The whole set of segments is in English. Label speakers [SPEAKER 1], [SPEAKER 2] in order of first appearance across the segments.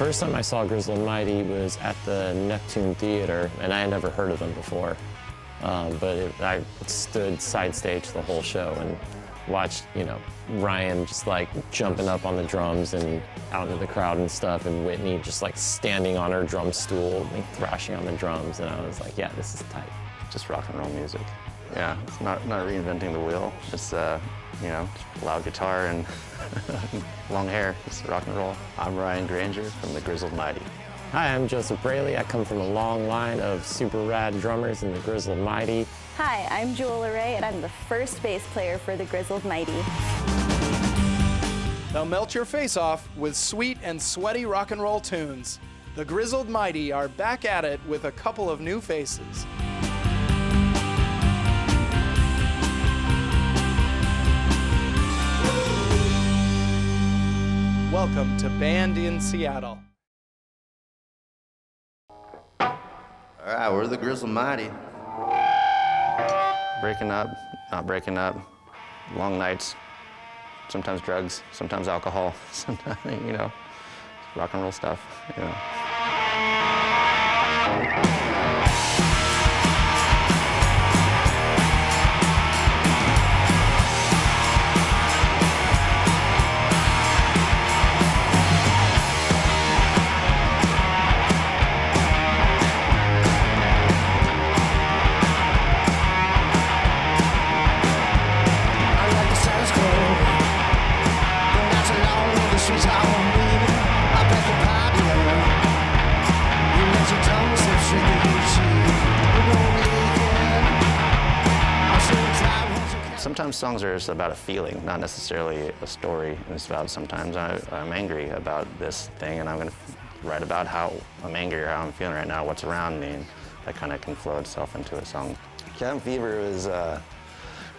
[SPEAKER 1] First time I saw Grizzled Mighty was at the Neptune Theater, and I had never heard of them before. I stood side stage the whole show and watched, Ryan just like jumping up on the drums and out into the crowd and stuff, and Whitney just like standing on her drum stool and thrashing on the drums, and I was like, yeah, this is tight.
[SPEAKER 2] Just rock and roll music. Yeah, it's not reinventing the wheel. It's just loud guitar and long hair. It's rock and roll. I'm Ryan Granger from the Grizzled Mighty.
[SPEAKER 1] Hi, I'm Joseph Braley. I come from a long line of super rad drummers in the Grizzled Mighty.
[SPEAKER 3] Hi, I'm Jewel Array, and I'm the first bass player for the Grizzled Mighty.
[SPEAKER 4] Now melt your face off with sweet and sweaty rock and roll tunes. The Grizzled Mighty are back at it with a couple of new faces. Welcome to Band in Seattle.
[SPEAKER 5] All right, we're the Grizzled Mighty.
[SPEAKER 2] Breaking up, not breaking up, long nights, sometimes drugs, sometimes alcohol, sometimes, rock and roll stuff, Sometimes songs are just about a feeling, not necessarily a story. And it's about sometimes I'm angry about this thing, and I'm going to write about how I'm angry or how I'm feeling right now, what's around me, and that kind of can flow itself into a song. Cabin Fever was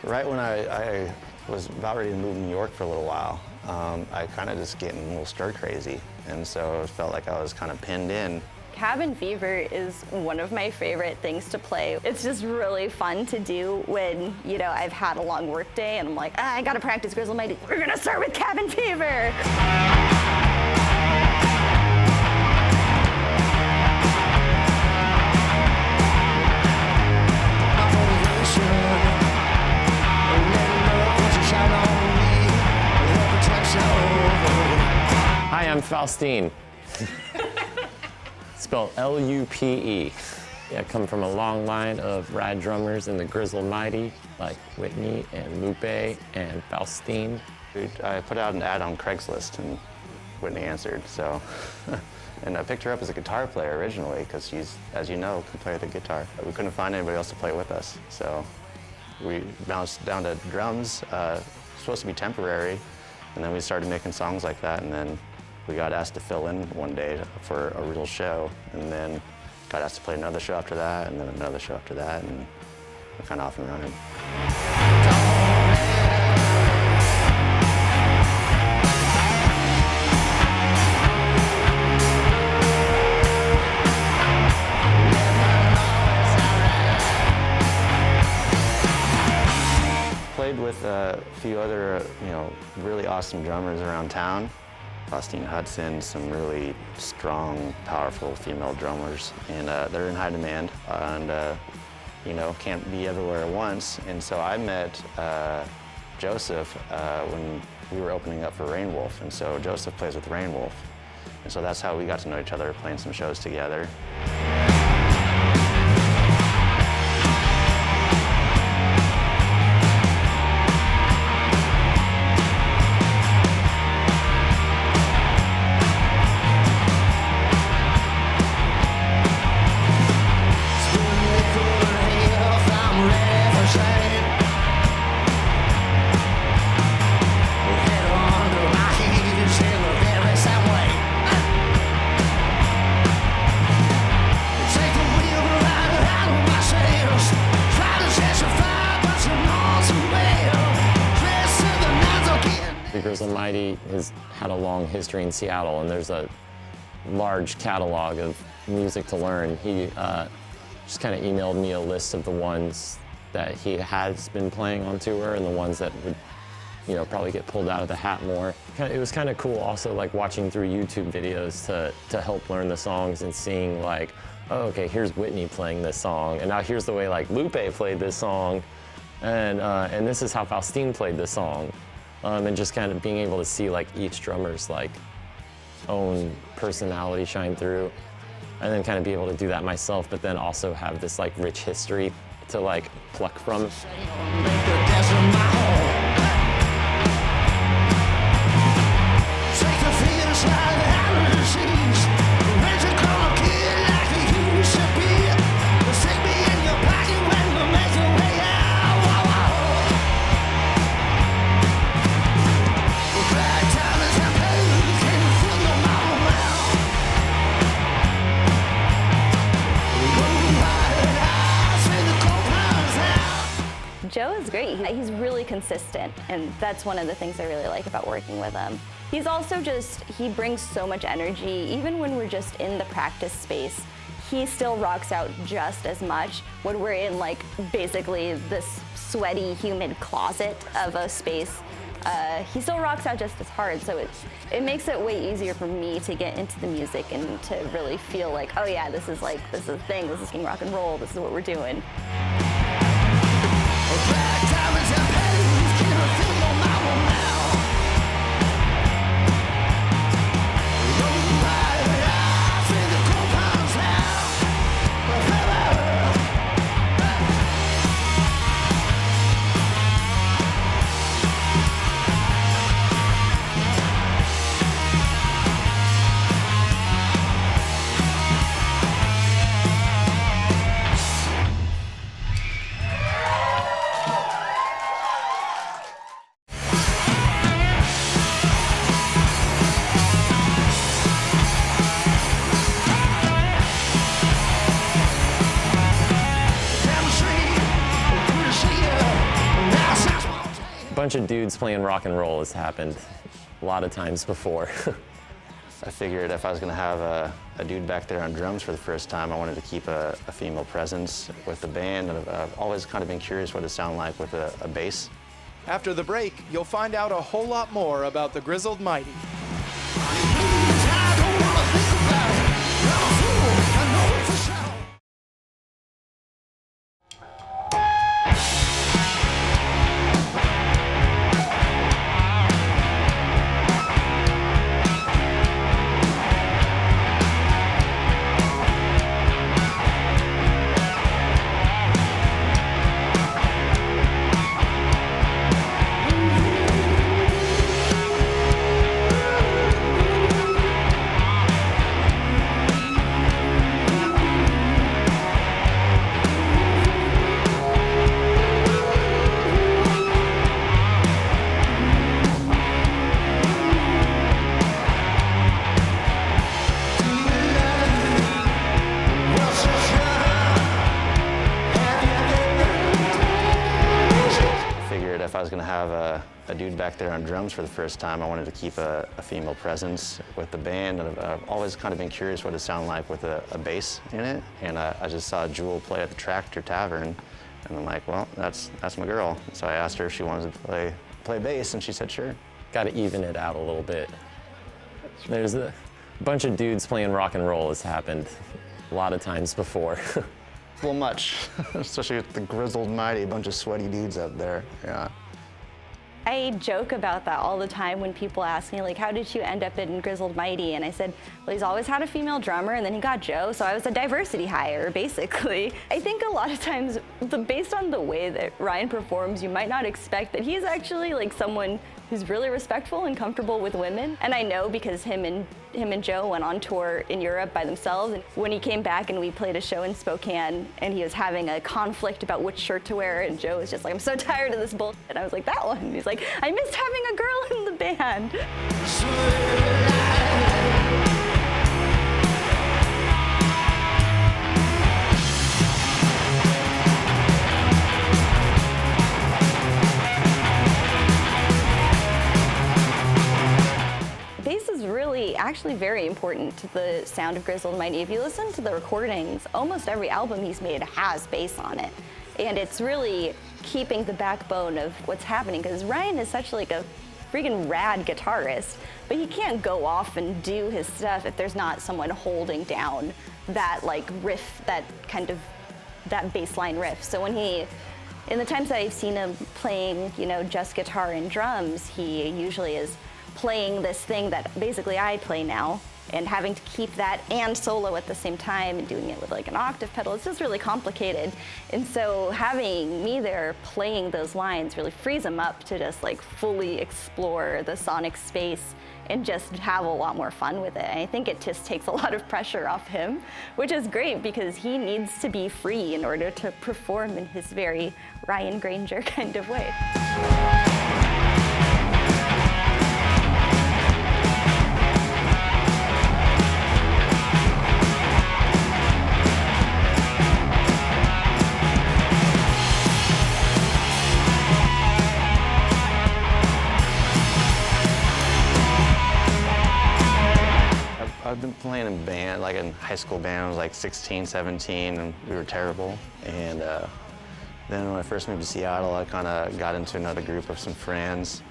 [SPEAKER 2] right when I was about ready to move to New York for a little while. I kind of just getting a little stir crazy, and so it felt like I was kind of pinned in.
[SPEAKER 3] Cabin Fever is one of my favorite things to play. It's just really fun to do when, I've had a long work day and I'm like, I gotta practice Grizzled Mighty. We're gonna start with Cabin Fever.
[SPEAKER 1] Hi, I'm Faustine. Spelled L-U-P-E. I come from a long line of rad drummers in the Grizzled Mighty, like Whitney and Lupe and Faustine.
[SPEAKER 2] I put out an ad on Craigslist, and Whitney answered, so. And I picked her up as a guitar player originally, because she's, as you know, can play the guitar. We couldn't find anybody else to play with us, so we bounced down to drums. Supposed to be temporary, and then we started making songs like that, and then we got asked to fill in one day for a real show, and then got asked to play another show after that, and then another show after that, and we're kind of off and running. Played with a few other, really awesome drummers around town. Faustine Hudson, some really strong, powerful female drummers, and they're in high demand, and can't be everywhere at once. And so I met Joseph when we were opening up for Rainwolf, and so Joseph plays with Rainwolf, and so that's how we got to know each other, playing some shows together.
[SPEAKER 1] Grizzled Mighty has had a long history in Seattle, and there's a large catalog of music to learn. He just kind of emailed me a list of the ones that he has been playing on tour and the ones that would you know, probably get pulled out of the hat more. It was kind of cool also like watching through YouTube videos to help learn the songs and seeing like, oh, okay, here's Whitney playing this song, and now here's the way like Lupe played this song, and this is how Faustine played this song, and just kind of being able to see like each drummer's like own personality shine through, and then kind of be able to do that myself, but then also have this like rich history to like pluck from.
[SPEAKER 3] Joe is great. He's really consistent, and that's one of the things I really like about working with him. He's also he brings so much energy. Even when we're just in the practice space, he still rocks out just as much. When we're in like basically this sweaty, humid closet of a space, he still rocks out just as hard. So it makes it way easier for me to get into the music and to really feel like, oh yeah, this is a thing, this is King Rock and Roll, this is what we're doing.
[SPEAKER 1] A bunch of dudes playing rock and roll has happened a lot of times before.
[SPEAKER 2] I figured if I was going to have a dude back there on drums for the first time, I wanted to keep a female presence with the band, and I've always kind of been curious what it sounded like with a bass.
[SPEAKER 4] After the break, you'll find out a whole lot more about the Grizzled Mighty.
[SPEAKER 2] If I was going to have a dude back there on drums for the first time, I wanted to keep a female presence with the band, and I've always kind of been curious what it sounded like with a bass in it. And I just saw Jewel play at the Tractor Tavern, and I'm like, well, that's my girl. So I asked her if she wanted to play bass, and she said sure.
[SPEAKER 1] Got to even it out a little bit. There's a bunch of dudes playing rock and roll has happened a lot of times before.
[SPEAKER 2] A little much, especially with the Grizzled Mighty, a bunch of sweaty dudes up there. Yeah.
[SPEAKER 3] I joke about that all the time when people ask me, like, how did you end up in Grizzled Mighty? And I said, well, he's always had a female drummer, and then he got Joe, so I was a diversity hire, basically. I think a lot of times, based on the way that Ryan performs, you might not expect that he's actually like someone who's really respectful and comfortable with women. And I know because him and Joe went on tour in Europe by themselves. And when he came back and we played a show in Spokane, and he was having a conflict about which shirt to wear, and Joe was just like, I'm so tired of this bullshit. And I was like, that one. And he's like, I missed having a girl in the band. Bass is really actually very important to the sound of Grizzled Mighty. If you listen to the recordings, almost every album he's made has bass on it. And it's really keeping the backbone of what's happening, because Ryan is such like a freaking rad guitarist, but he can't go off and do his stuff if there's not someone holding down that like riff, that kind of, that bass line riff. So when he, in the times that I've seen him playing, you know, just guitar and drums, he usually is playing this thing that basically I play now, and having to keep that and solo at the same time and doing it with like an octave pedal. It's just really complicated. And so having me there playing those lines really frees him up to just like fully explore the sonic space and just have a lot more fun with it. And I think it just takes a lot of pressure off him, which is great because he needs to be free in order to perform in his very Ryan Granger kind of way.
[SPEAKER 2] I've been playing in band, like in high school band. I was like 16, 17, and we were terrible. And then when I first moved to Seattle, I kind of got into another group of some friends.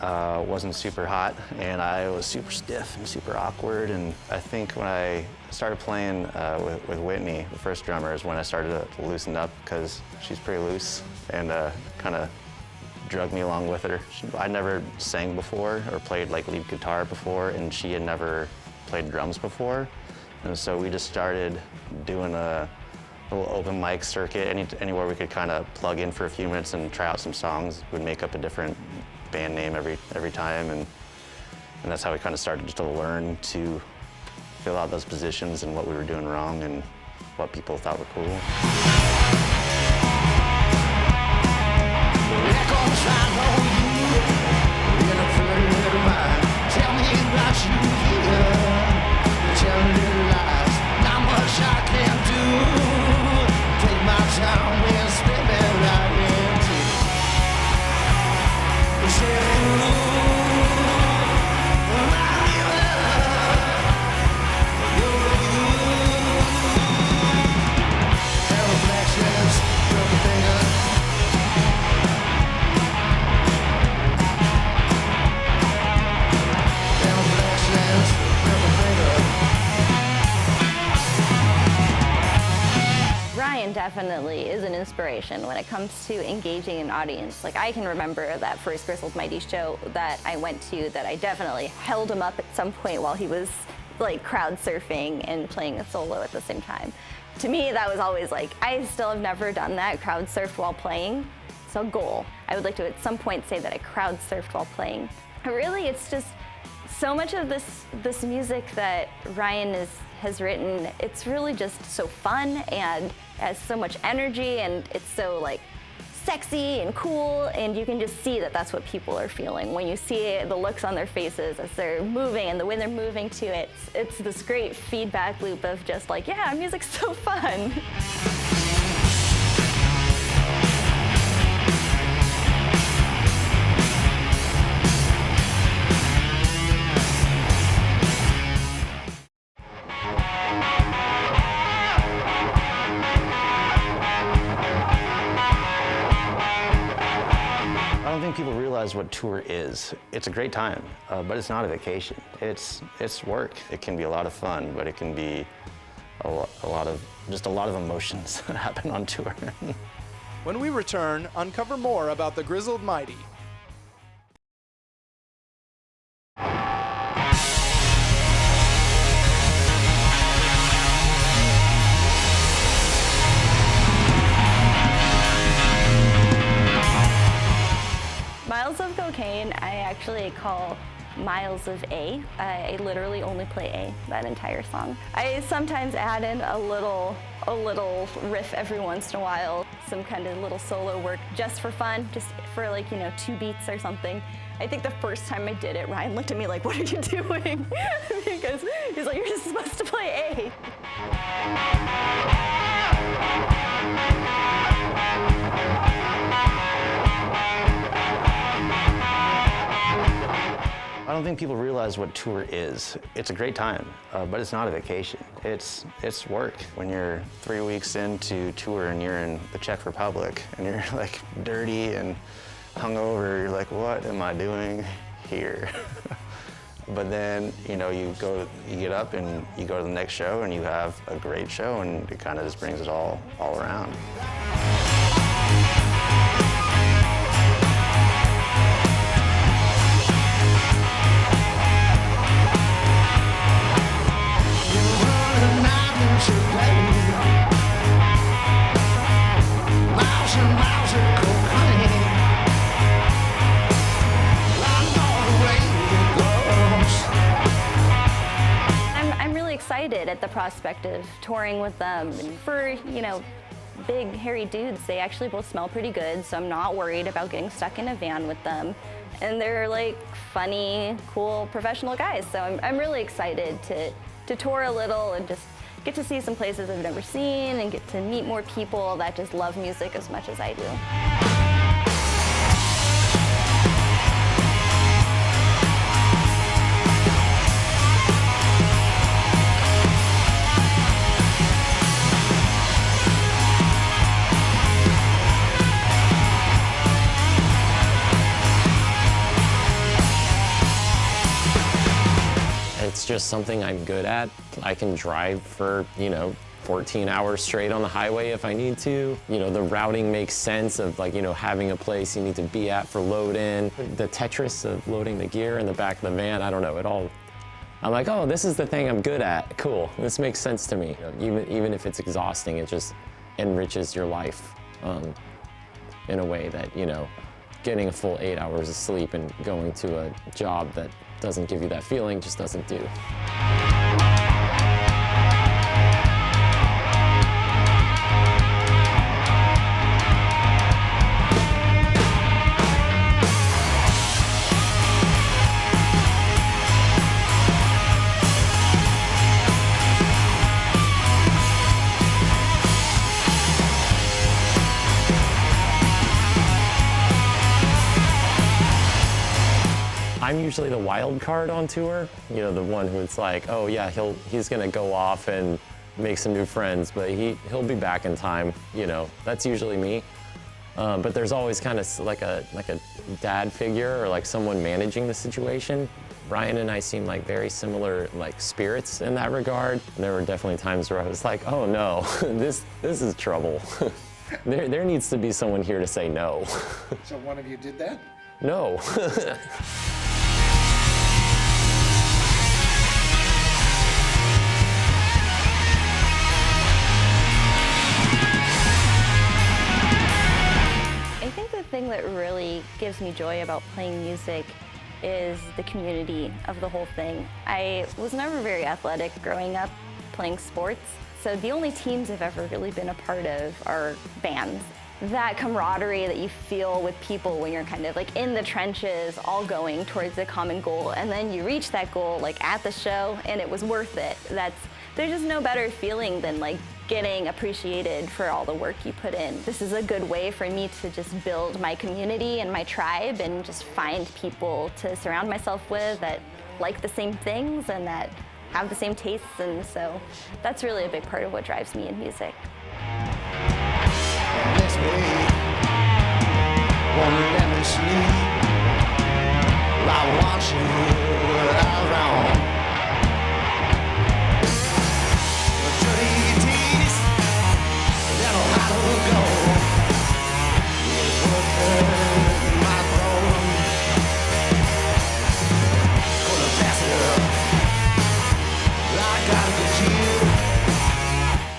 [SPEAKER 2] Wasn't super hot, and I was super stiff and super awkward. And I think when I started playing with Whitney, the first drummer, is when I started to loosen up, because she's pretty loose, and kind of drug me along with her. I never sang before or played like lead guitar before, and she had never played drums before. And so we just started doing a little open mic circuit, anywhere we could kind of plug in for a few minutes and try out some songs. We'd make up a different band name every time, and that's how we kind of started to learn to fill out those positions and what we were doing wrong and what people thought were cool.
[SPEAKER 3] Definitely is an inspiration when it comes to engaging an audience. Like, I can remember that first Grizzled Mighty show that I went to, that I definitely held him up at some point while he was like crowd surfing and playing a solo at the same time. To me, that was always like, I still have never done that, crowd surfed while playing. It's a goal. I would like to at some point say that I crowd surfed while playing. But really, it's just so much of this music that Ryan has written. It's really just so fun and has so much energy, and it's so like sexy and cool, and you can just see that that's what people are feeling when you see the looks on their faces as they're moving and the way they're moving to it. It's this great feedback loop of just like, yeah, music's so fun.
[SPEAKER 2] I don't think people realize what tour is. It's a great time, but it's not a vacation. It's work. It can be a lot of fun, but it can be a lot of emotions that happen on tour.
[SPEAKER 4] When we return, uncover more about the Grizzled Mighty.
[SPEAKER 3] Miles of Cocaine, I actually call Miles of A. I literally only play A that entire song. I sometimes add in a little riff every once in a while, some kind of little solo work just for fun, just for like, 2 beats or something. I think the first time I did it, Ryan looked at me like, "What are you doing?" Because he's like, "You're just supposed to play A."
[SPEAKER 2] I don't think people realize what tour is. It's a great time, but it's not a vacation. It's work. When you're 3 weeks into tour and you're in the Czech Republic and you're like dirty and hungover, you're like, what am I doing here? But then, you know, you get up and you go to the next show and you have a great show, and it kind of just brings it all around.
[SPEAKER 3] I'm really excited at the prospect of touring with them. And for, you know, big, hairy dudes, they actually both smell pretty good, so I'm not worried about getting stuck in a van with them. And they're like funny, cool, professional guys, so I'm really excited to tour a little and just get to see some places I've never seen and get to meet more people that just love music as much as I do.
[SPEAKER 1] It's just something I'm good at. I can drive for, 14 hours straight on the highway if I need to. The routing makes sense of having a place you need to be at for load in. The Tetris of loading the gear in the back of the van, I don't know, it all, I'm like, oh, this is the thing I'm good at. Cool, this makes sense to me. Even if it's exhausting, it just enriches your life in a way that, getting a full 8 hours of sleep and going to a job that doesn't give you that feeling just doesn't do. I'm usually the wild card on tour, the one who's like, oh yeah, he's gonna go off and make some new friends, but he'll be back in time, that's usually me. But there's always kind of like a dad figure or like someone managing the situation. Ryan and I seem like very similar spirits in that regard. There were definitely times where I was like, oh no, this is trouble. There needs to be someone here to say no.
[SPEAKER 4] So one of you did that?
[SPEAKER 1] No.
[SPEAKER 3] The thing that really gives me joy about playing music is the community of the whole thing. I was never very athletic growing up playing sports, so the only teams I've ever really been a part of are bands. That camaraderie that you feel with people when you're kind of in the trenches, all going towards a common goal, and then you reach that goal at the show and it was worth it. There's just no better feeling than getting appreciated for all the work you put in. This is a good way for me to just build my community and my tribe and just find people to surround myself with that like the same things and that have the same tastes, and so that's really a big part of what drives me in music.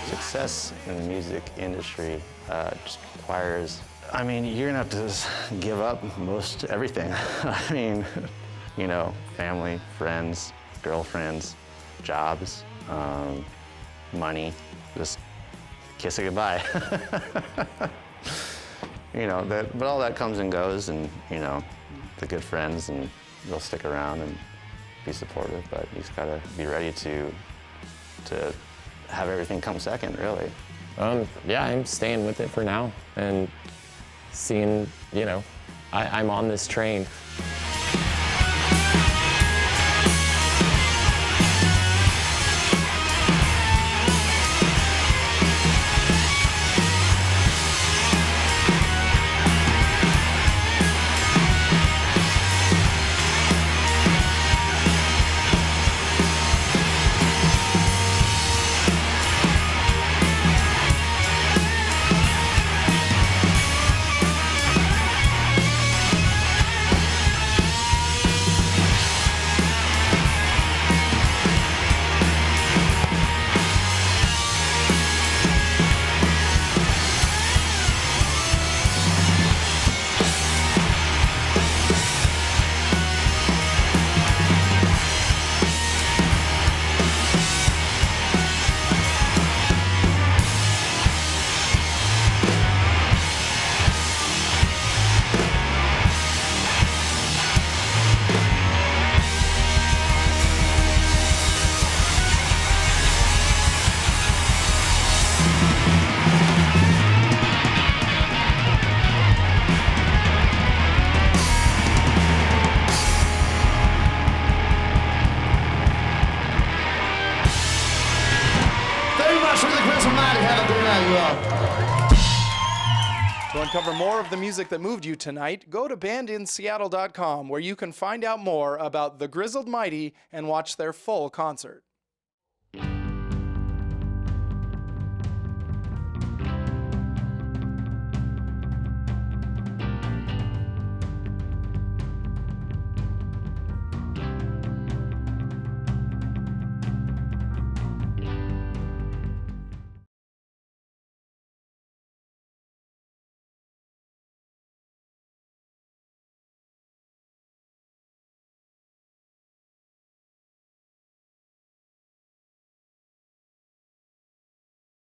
[SPEAKER 2] Success in the music industry just requires, you're gonna have to just give up most everything. Family, friends, girlfriends, jobs, money, just kiss it goodbye. But all that comes and goes, and the good friends, and they'll stick around and be supportive, but you just gotta be ready to have everything come second, really.
[SPEAKER 1] Yeah, I'm staying with it for now and seeing, I'm on this train.
[SPEAKER 5] night, you all.
[SPEAKER 4] To uncover more of the music that moved you tonight, go to bandinseattle.com, where you can find out more about the Grizzled Mighty and watch their full concert.